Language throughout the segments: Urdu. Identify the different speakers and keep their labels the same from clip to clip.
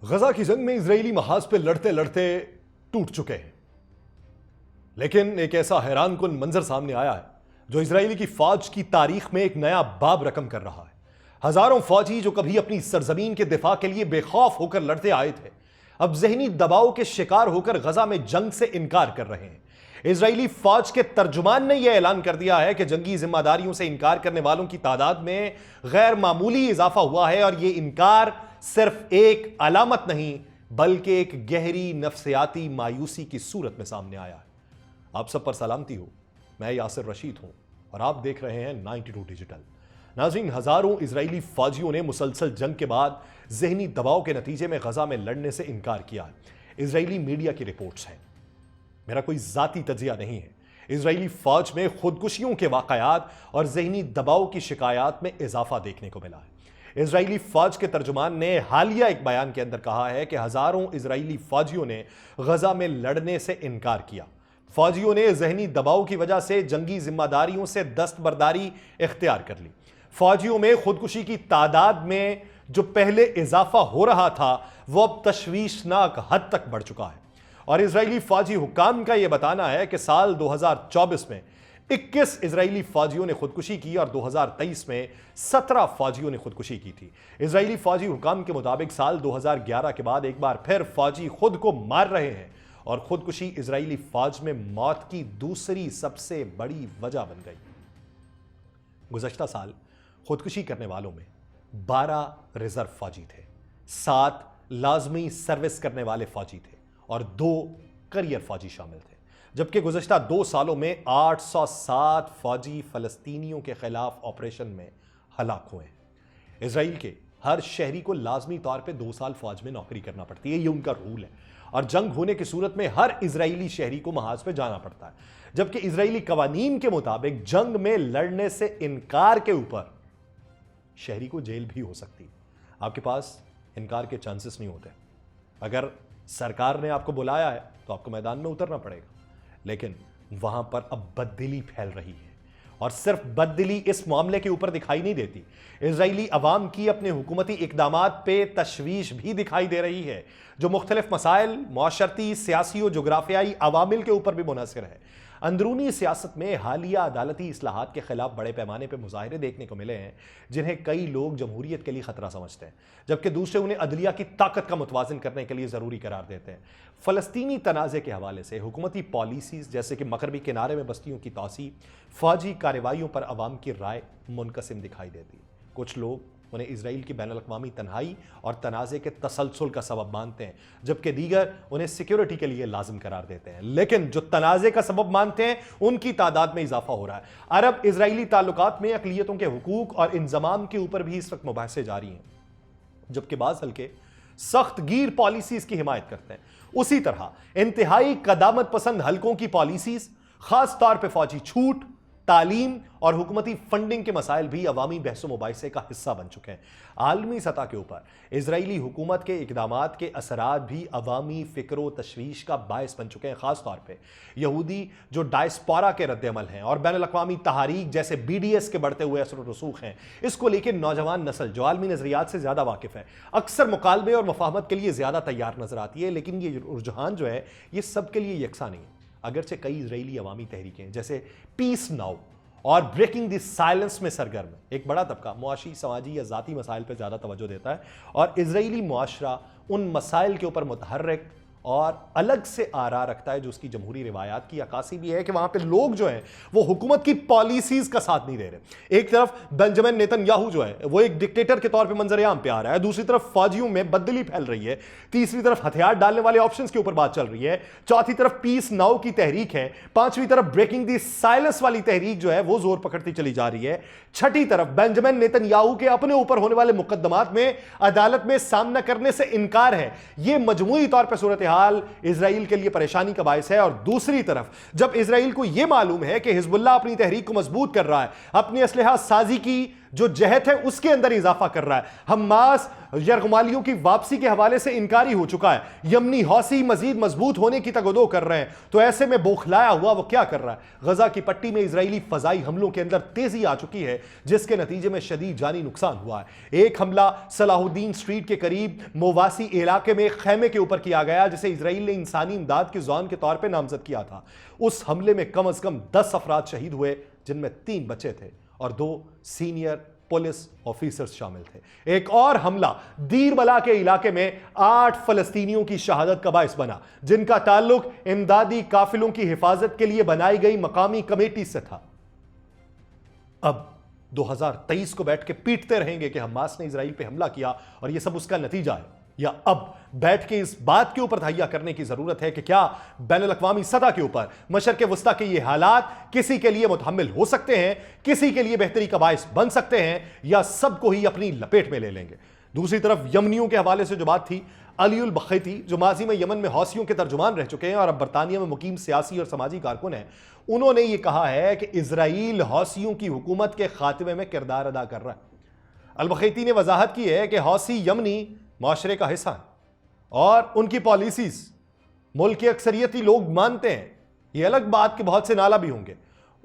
Speaker 1: غزہ کی جنگ میں اسرائیلی محاذ پہ لڑتے لڑتے ٹوٹ چکے ہیں، لیکن ایک ایسا حیران کن منظر سامنے آیا ہے جو اسرائیلی کی فوج کی تاریخ میں ایک نیا باب رقم کر رہا ہے۔ ہزاروں فوجی جو کبھی اپنی سرزمین کے دفاع کے لیے بے خوف ہو کر لڑتے آئے تھے، اب ذہنی دباؤ کے شکار ہو کر غزہ میں جنگ سے انکار کر رہے ہیں۔ اسرائیلی فوج کے ترجمان نے یہ اعلان کر دیا ہے کہ جنگی ذمہ داریوں سے انکار کرنے والوں کی تعداد میں غیر معمولی اضافہ ہوا ہے، اور یہ انکار صرف ایک علامت نہیں بلکہ ایک گہری نفسیاتی مایوسی کی صورت میں سامنے آیا ہے۔ آپ سب پر سلامتی ہو، میں یاسر رشید ہوں اور آپ دیکھ رہے ہیں 92 ڈیجیٹل۔ ناظرین، ہزاروں اسرائیلی فوجیوں نے مسلسل جنگ کے بعد ذہنی دباؤ کے نتیجے میں غزہ میں لڑنے سے انکار کیا ہے۔ اسرائیلی میڈیا کی رپورٹس ہیں، میرا کوئی ذاتی تجزیہ نہیں ہے۔ اسرائیلی فوج میں خودکشیوں کے واقعات اور ذہنی دباؤ کی شکایات میں اضافہ دیکھنے کو ملا ہے۔ اسرائیلی فوج کے ترجمان نے حالیہ ایک بیان کے اندر کہا ہے کہ ہزاروں اسرائیلی فوجیوں نے غزہ میں لڑنے سے انکار کیا۔ فوجیوں نے ذہنی دباؤ کی وجہ سے جنگی ذمہ داریوں سے دستبرداری اختیار کر لی۔ فوجیوں میں خودکشی کی تعداد میں جو پہلے اضافہ ہو رہا تھا وہ اب تشویشناک حد تک بڑھ چکا ہے، اور اسرائیلی فوجی حکام کا یہ بتانا ہے کہ سال 2024 میں 21 اسرائیلی فوجیوں نے خودکشی کی اور 2023 میں 17 فوجیوں نے خودکشی کی تھی۔ اسرائیلی فوجی حکام کے مطابق سال 2011 کے بعد ایک بار پھر فوجی خود کو مار رہے ہیں، اور خودکشی اسرائیلی فوج میں موت کی دوسری سب سے بڑی وجہ بن گئی۔ گزشتہ سال خودکشی کرنے والوں میں 12 ریزرو فوجی تھے، 7 لازمی سروس کرنے والے فوجی تھے اور 2 کریئر فوجی شامل تھے، جبکہ گزشتہ 2 سالوں میں 807 فوجی فلسطینیوں کے خلاف آپریشن میں ہلاک ہوئے ہیں۔ اسرائیل کے ہر شہری کو لازمی طور پہ 2 سال فوج میں نوکری کرنا پڑتی ہے، یہ ان کا رول ہے، اور جنگ ہونے کی صورت میں ہر اسرائیلی شہری کو محاذ پہ جانا پڑتا ہے، جبکہ اسرائیلی قوانین کے مطابق جنگ میں لڑنے سے انکار کے اوپر شہری کو جیل بھی ہو سکتی۔ آپ کے پاس انکار کے چانسز نہیں ہوتے۔ اگر سرکار نے آپ کو بلایا ہے تو آپ کو میدان میں اترنا پڑے گا، لیکن وہاں پر اب بددلی پھیل رہی ہے، اور صرف بددلی اس معاملے کے اوپر دکھائی نہیں دیتی، اسرائیلی عوام کی اپنے حکومتی اقدامات پہ تشویش بھی دکھائی دے رہی ہے، جو مختلف مسائل، معاشرتی، سیاسی و جغرافیائی عوامل کے اوپر بھی منحصر ہے۔ اندرونی سیاست میں حالیہ عدالتی اصلاحات کے خلاف بڑے پیمانے پہ مظاہرے دیکھنے کو ملے ہیں، جنہیں کئی لوگ جمہوریت کے لیے خطرہ سمجھتے ہیں، جبکہ دوسرے انہیں عدلیہ کی طاقت کا متوازن کرنے کے لیے ضروری قرار دیتے ہیں۔ فلسطینی تنازع کے حوالے سے حکومتی پالیسیز جیسے کہ مغربی کنارے میں بستیوں کی توسیع، فوجی کارروائیوں پر عوام کی رائے منقسم دکھائی دیتی ہے۔ کچھ لوگ انہیں اسرائیل کی بین الاقوامی تنہائی اور تنازع کے تسلسل کا سبب مانتے ہیں، جبکہ دیگر انہیں سیکیورٹی کے لیے لازم قرار دیتے ہیں، لیکن جو تنازع کا سبب مانتے ہیں ان کی تعداد میں اضافہ ہو رہا ہے۔ عرب اسرائیلی تعلقات میں اقلیتوں کے حقوق اور انضمام کے اوپر بھی اس وقت مباحثے جاری ہیں، جبکہ بعض حلقے سخت گیر پالیسیز کی حمایت کرتے ہیں۔ اسی طرح انتہائی قدامت پسند حلقوں کی پالیسیز، خاص طور پہ فوجی چھوٹ، تعلیم اور حکومتی فنڈنگ کے مسائل بھی عوامی بحث و مباحثے کا حصہ بن چکے ہیں۔ عالمی سطح کے اوپر اسرائیلی حکومت کے اقدامات کے اثرات بھی عوامی فکر و تشویش کا باعث بن چکے ہیں، خاص طور پہ یہودی جو ڈائسپورا کے رد عمل ہیں اور بین الاقوامی تحاریک جیسے BDS کے بڑھتے ہوئے اثر و رسوخ ہیں۔ اس کو لے کے نوجوان نسل جو عالمی نظریات سے زیادہ واقف ہے، اکثر مکالمے اور مفاہمت کے لیے زیادہ تیار نظر آتی ہے، لیکن یہ رجحان جو ہے یہ سب کے لیے یکساں نہیں ہے۔ اگرچہ کئی اسرائیلی عوامی تحریکیں جیسے پیس ناؤ اور بریکنگ دی سائلنس میں سرگرم ہے، ایک بڑا طبقہ معاشی، سماجی یا ذاتی مسائل پر زیادہ توجہ دیتا ہے، اور اسرائیلی معاشرہ ان مسائل کے اوپر متحرک اور الگ سے آرا رکھتا ہے، جو اس کی جمہوری روایات کی عکاسی بھی ہے کہ وہاں پہ لوگ جو ہیں وہ حکومت کی پالیسیز کا ساتھ نہیں دے رہے۔ ایک طرف بنجمن نیتن یاہو جو ہے وہ ایک ڈکٹیٹر کے طور پہ منظر عام پہ آ رہا ہے، دوسری طرف فوجیوں میں بددلی پھیل رہی ہے، تیسری طرف ہتھیار ڈالنے والے آپشنز کے اوپر بات چل رہی ہے، چوتھی طرف پیس ناؤ کی تحریک ہے، پانچویں طرف بریکنگ دی سائلنس والی تحریک جو ہے وہ زور پکڑتی چلی جا رہی ہے، چھٹی طرف بنجمن نیتن یاہو کے اپنے اوپر ہونے والے مقدمات میں عدالت میں سامنا کرنے سے انکار ہے۔ یہ مجموعی طور پہ صورتحال اسرائیل کے لیے پریشانی کا باعث ہے، اور دوسری طرف جب اسرائیل کو یہ معلوم ہے کہ حزب اللہ اپنی تحریک کو مضبوط کر رہا ہے، اپنی اسلحہ سازی کی جو جہت ہے اس کے اندر اضافہ کر رہا ہے۔ حماس یرغمالیوں کی واپسی کے حوالے سے انکاری ہو چکا ہے، یمنی حوثی مزید مضبوط ہونے کی تگودو کر رہے ہیں، تو ایسے میں بوکھلایا ہوا وہ کیا کر رہا ہے؟ غزہ کی پٹی میں اسرائیلی فضائی حملوں کے اندر تیزی آ چکی ہے، جس کے نتیجے میں شدید جانی نقصان ہوا ہے۔ ایک حملہ صلاح الدین سٹریٹ کے قریب موواسی علاقے میں خیمے کے اوپر کیا گیا، جسے اسرائیل نے انسانی امداد کی زون کے طور پہ نامزد کیا تھا۔ اس حملے میں کم از کم 10 افراد شہید ہوئے، جن میں 3 بچے تھے اور 2 سینئر پولیس آفیسرز شامل تھے۔ ایک اور حملہ دیر بلا کے علاقے میں 8 فلسطینیوں کی شہادت کا باعث بنا، جن کا تعلق امدادی قافلوں کی حفاظت کے لیے بنائی گئی مقامی کمیٹی سے تھا۔ اب 2023 کو بیٹھ کے پیٹتے رہیں گے کہ حماس نے اسرائیل پہ حملہ کیا اور یہ سب اس کا نتیجہ ہے، یا اب بیٹھ کے اس بات کے اوپر تہیہ کرنے کی ضرورت ہے کہ کیا بین الاقوامی سطح کے اوپر مشرق وسطیٰ کے یہ حالات کسی کے لیے متحمل ہو سکتے ہیں، کسی کے لیے بہتری کا باعث بن سکتے ہیں، یا سب کو ہی اپنی لپیٹ میں لے لیں گے؟ دوسری طرف یمنیوں کے حوالے سے جو بات تھی، علی البخیتی جو ماضی میں یمن میں حوثیوں کے ترجمان رہ چکے ہیں اور اب برطانیہ میں مقیم سیاسی اور سماجی کارکن ہیں، انہوں نے یہ کہا ہے کہ اسرائیل حوثیوں کی حکومت کے خاتمے میں کردار ادا کر رہا ہے۔ البخیتی نے وضاحت کی ہے کہ حوثی یمنی معاشرے کا حصہ ہیں اور ان کی پالیسیز ملک کے اکثریتی لوگ مانتے ہیں، یہ الگ بات کہ بہت سے نالا بھی ہوں گے۔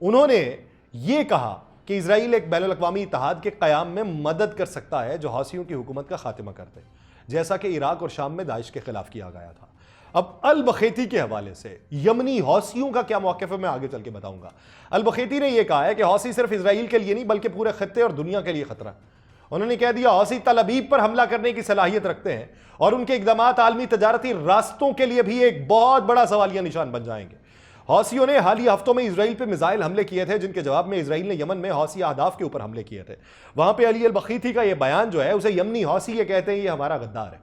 Speaker 1: انہوں نے یہ کہا کہ اسرائیل ایک بین الاقوامی اتحاد کے قیام میں مدد کر سکتا ہے جو حوثیوں کی حکومت کا خاتمہ کرتے، جیسا کہ عراق اور شام میں داعش کے خلاف کیا گیا تھا۔ اب البخیتی کے حوالے سے یمنی حوثیوں کا کیا موقف ہے، میں آگے چل کے بتاؤں گا۔ البخیتی نے یہ کہا ہے کہ حوثی صرف اسرائیل کے لیے نہیں بلکہ پورے خطے اور دنیا کے لیے خطرہ ہے۔ انہوں نے کہہ دیا حوثی تل ابیب پر حملہ کرنے کی صلاحیت رکھتے ہیں اور ان کے اقدامات عالمی تجارتی راستوں کے لیے بھی ایک بہت بڑا سوالیہ نشان بن جائیں گے۔ حوثیوں نے حالیہ ہفتوں میں اسرائیل پہ میزائل حملے کیے تھے، جن کے جواب میں اسرائیل نے یمن میں حوثی اہداف کے اوپر حملے کیے تھے۔ وہاں پہ علی البخیتی کا یہ بیان جو ہے، اسے یمنی حوثی یہ کہتے ہیں یہ ہمارا غدار ہے،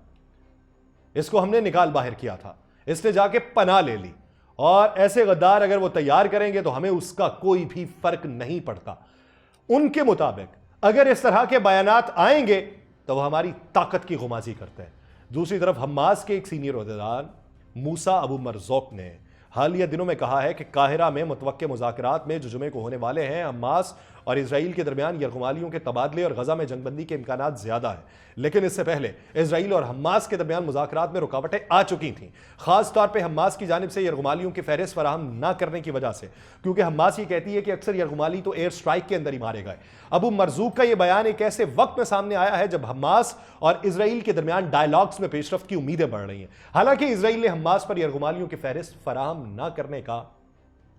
Speaker 1: اس کو ہم نے نکال باہر کیا تھا، اس نے جا کے پناہ لے لی، اور ایسے غدار اگر وہ تیار کریں گے تو ہمیں اس کا کوئی بھی فرق نہیں پڑتا۔ ان کے مطابق اگر اس طرح کے بیانات آئیں گے تو وہ ہماری طاقت کی غمازی کرتے ہیں۔ دوسری طرف حماس کے ایک سینئر عہدیدار موسیٰ ابو مرزوق نے حالیہ دنوں میں کہا ہے کہ قاہرہ میں متوقع مذاکرات میں جو جمعے کو ہونے والے ہیں، حماس اور اسرائیل کے درمیان یرغمالیوں کے تبادلے اور غزہ میں جنگ بندی کے امکانات زیادہ ہیں، لیکن اس سے پہلے اسرائیل اور حماس کے درمیان مذاکرات میں رکاوٹیں آ چکی تھیں، خاص طور پہ حماس کی جانب سے یرغمالیوں کی فہرست فراہم نہ کرنے کی وجہ سے، کیونکہ حماس یہ کہتی ہے کہ اکثر یرغمالی تو ایئر سٹرائک کے اندر ہی مارے گئے۔ ابو مرزوق کا یہ بیان ایک ایسے وقت میں سامنے آیا ہے جب حماس اور اسرائیل کے درمیان ڈائیلاگز میں پیش رفت کی امیدیں بڑھ رہی ہیں، حالانکہ اسرائیل نے حماس پر یرغمالیوں کی فہرست فراہم نہ کرنے کا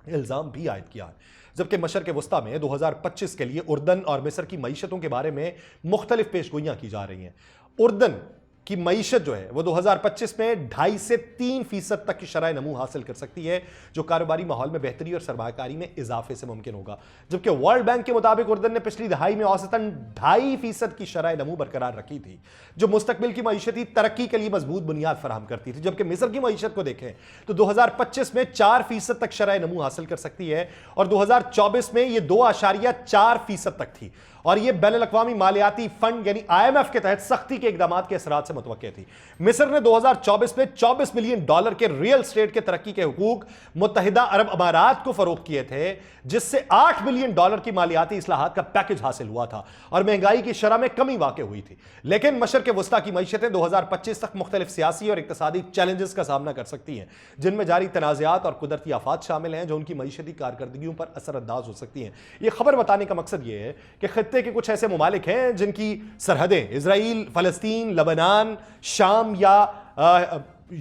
Speaker 1: الزام بھی عائد کیا ہے، جبکہ مشرق وسطیٰ میں 2025 کے لیے اردن اور مصر کی معیشتوں کے بارے میں مختلف پیشگوئیاں کی جا رہی ہیں۔ اردن کی معیشت جو ہے وہ 2025 میں 2.5 سے 3% تک کی شرح نمو حاصل کر سکتی ہے، جو کاروباری ماحول میں بہتری اور سرمایہ کاری میں اضافے سے ممکن ہوگا، جبکہ ورلڈ بینک کے مطابق اردن نے پچھلی دہائی میں اوسطاً 2.5% کی شرح نمو برقرار رکھی تھی، جو مستقبل کی معیشتی ترقی کے لیے مضبوط بنیاد فراہم کرتی تھی۔ جبکہ مصر کی معیشت کو دیکھیں تو 2025 میں 4% تک شرح نمو حاصل کر سکتی ہے اور 2024 میں یہ 2.4% تک تھی، اور یہ بین الاقوامی مالیاتی فنڈ یعنی IMF کے تحت سختی کے اقدامات کے اثرات سے متوقع تھی۔ مصر نے 2024 میں $24 ملین کے ریل اسٹیٹ کے ترقی کے حقوق متحدہ عرب امارات کو فروخت کیے تھے، جس سے $8 ملین کی مالیاتی اصلاحات کا پیکج حاصل ہوا تھا اور مہنگائی کی شرح میں کمی واقع ہوئی تھی۔ لیکن مشرق وسطیٰ کی معیشتیں 2025 تک مختلف سیاسی اور اقتصادی چیلنجز کا سامنا کر سکتی ہیں، جن میں جاری تنازعات اور قدرتی آفات شامل ہیں جو ان کی معیشتی کارکردگیوں پر اثر انداز ہو سکتی ہیں۔ یہ خبر بتانے کا مقصد یہ ہے کہ خطے کے کچھ ایسے ممالک ہیں جن کی سرحدیں اسرائیل، فلسطین، لبنان، شام یا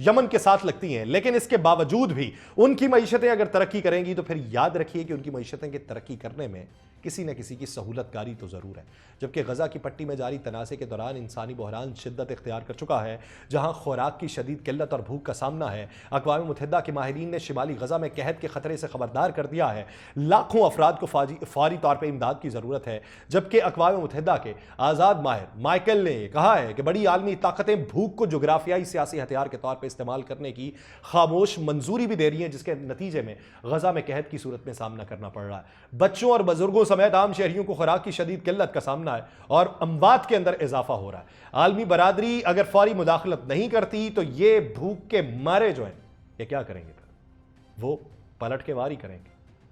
Speaker 1: یمن کے ساتھ لگتی ہیں، لیکن اس کے باوجود بھی ان کی معیشتیں اگر ترقی کریں گی تو پھر یاد رکھیے کہ ان کی معیشتیں کی ترقی کرنے میں کسی نہ کسی کی سہولت کاری تو ضرور ہے۔ جبکہ غزہ کی پٹی میں جاری تنازع کے دوران انسانی بحران شدت اختیار کر چکا ہے، جہاں خوراک کی شدید قلت اور بھوک کا سامنا ہے۔ اقوام متحدہ کے ماہرین نے شمالی غزہ میں قحط کے خطرے سے خبردار کر دیا ہے، لاکھوں افراد کو فوری طور پر امداد کی ضرورت ہے۔ جبکہ اقوام متحدہ کے آزاد ماہر مائیکل نے کہا ہے کہ بڑی عالمی طاقتیں بھوک کو جغرافیائی سیاسی ہتھیار کے طور پر استعمال کرنے کی خاموش منظوری بھی دے رہی ہیں، جس کے نتیجے میں غزہ میں قحط کی صورت میں سامنا کرنا پڑ رہا ہے۔ بچوں اور بزرگوں سمیت عام شہریوں کو خوراک کی شدید قلت کا سامنا ہے اور اموات کے اندر اضافہ ہو رہا ہے۔ عالمی برادری اگر فوری مداخلت نہیں کرتی تو یہ بھوک کے مارے جو ہیں یہ کیا کریں گے؟ وہ پلٹ کے واری کریں گے،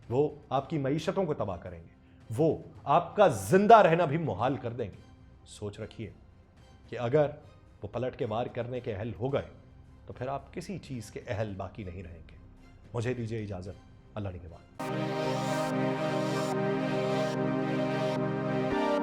Speaker 1: وہ آپ کی معیشتوں کو تباہ کریں گے، وہ آپ کا زندہ رہنا بھی محال کر دیں گے. سوچ رکھیے کہ اگر وہ پلٹ کے وار کرنے کے اہل ہو گئے تو پھر آپ کسی چیز کے اہل باقی نہیں رہیں گے. مجھے دیجیے اجازت. اللہ نگہبان.